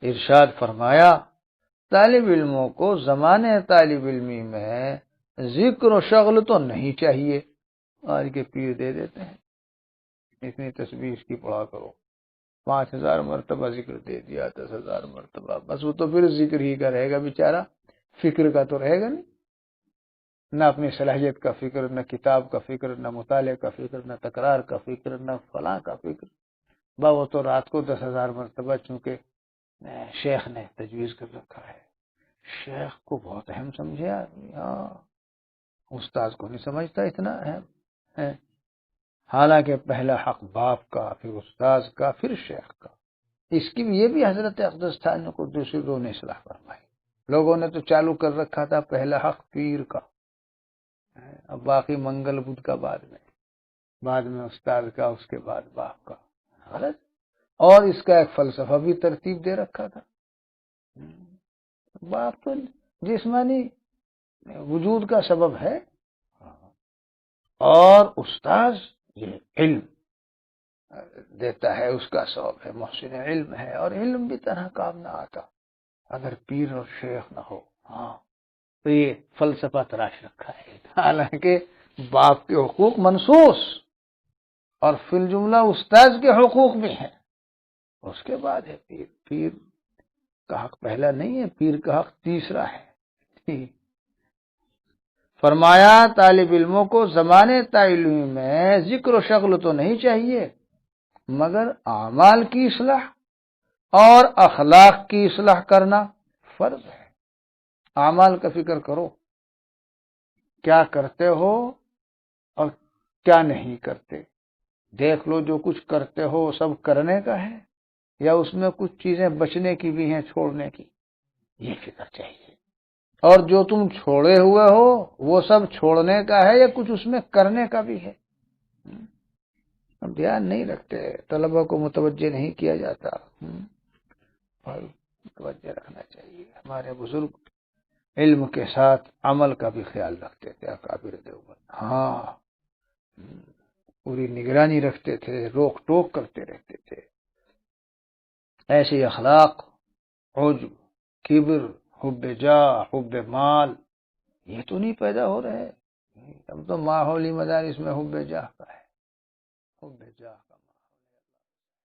ارشاد فرمایا طالب علموں کو زمانے طالب علمی میں ذکر و شغل تو نہیں چاہیے. آج کے پیر دے دیتے ہیں اتنی تسبیح اس کی پڑھا کرو، 5000 مرتبہ ذکر دے دیا، 10,000 مرتبہ، بس وہ تو پھر ذکر ہی کا رہے گا بیچارہ، فکر کا تو رہے گا نہیں، نہ اپنی صلاحیت کا فکر، نہ کتاب کا فکر، نہ مطالعے کا فکر، نہ تکرار کا فکر، نہ فلاں کا فکر. وہ تو رات کو 10,000 مرتبہ، چونکہ شیخ نے تجویز کر رکھا ہے، شیخ کو بہت اہم سمجھے آدمی. ہاں، استاذ کو نہیں سمجھتا اتنا اہم ہے. حالانکہ پہلا حق باپ کا، پھر استاذ کا، پھر شیخ کا. اس کی یہ بھی حضرت اقدس ثانی قدس سرہ نے اصلاح فرمائی. لوگوں نے تو چالو کر رکھا تھا پہلا حق پیر کا، اب باقی منگل بدھ کا بعد میں استاد کا، اس کے بعد باپ کا. غلط. اور اس کا ایک فلسفہ بھی ترتیب دے رکھا تھا. باپ تو جسمانی وجود کا سبب ہے، اور استاذ یہ علم دیتا ہے، اس کا سبب ہے، محسن علم ہے. اور علم بھی طرح کام نہ آتا اگر پیر اور شیخ نہ ہو. ہاں، تو یہ فلسفہ تراش رکھا ہے. حالانکہ باپ کے حقوق منصوص، اور فی الجملہ استاذ کے حقوق بھی ہیں. اس کے بعد ہے پیر. پیر کا حق پہلا نہیں ہے، پیر کا حق تیسرا ہے. فرمایا طالب علموں کو زمانے تعلیم میں ذکر و شغل تو نہیں چاہیے، مگر اعمال کی اصلاح اور اخلاق کی اصلاح کرنا فرض ہے. اعمال کا فکر کرو، کیا کرتے ہو اور کیا نہیں کرتے. دیکھ لو جو کچھ کرتے ہو وہ سب کرنے کا ہے، یا اس میں کچھ چیزیں بچنے کی بھی ہیں، چھوڑنے کی. یہ فکر چاہیے. اور جو تم چھوڑے ہوئے ہو وہ سب چھوڑنے کا ہے، یا کچھ اس میں کرنے کا بھی ہے. ہم دھیان نہیں رکھتے، طلبہ کو متوجہ نہیں کیا جاتا. متوجہ رکھنا چاہیے. ہمارے بزرگ علم کے ساتھ عمل کا بھی خیال رکھتے تھے اکابر دیوبند. ہاں، پوری نگرانی رکھتے تھے، روک ٹوک کرتے رہتے تھے. ایسے اخلاق، عجب، کبر، حب جاہ، حب مال، یہ تو نہیں پیدا ہو رہے. اب تو ماحولی مدارس میں حب جاہ کا ہے، حب جاہ.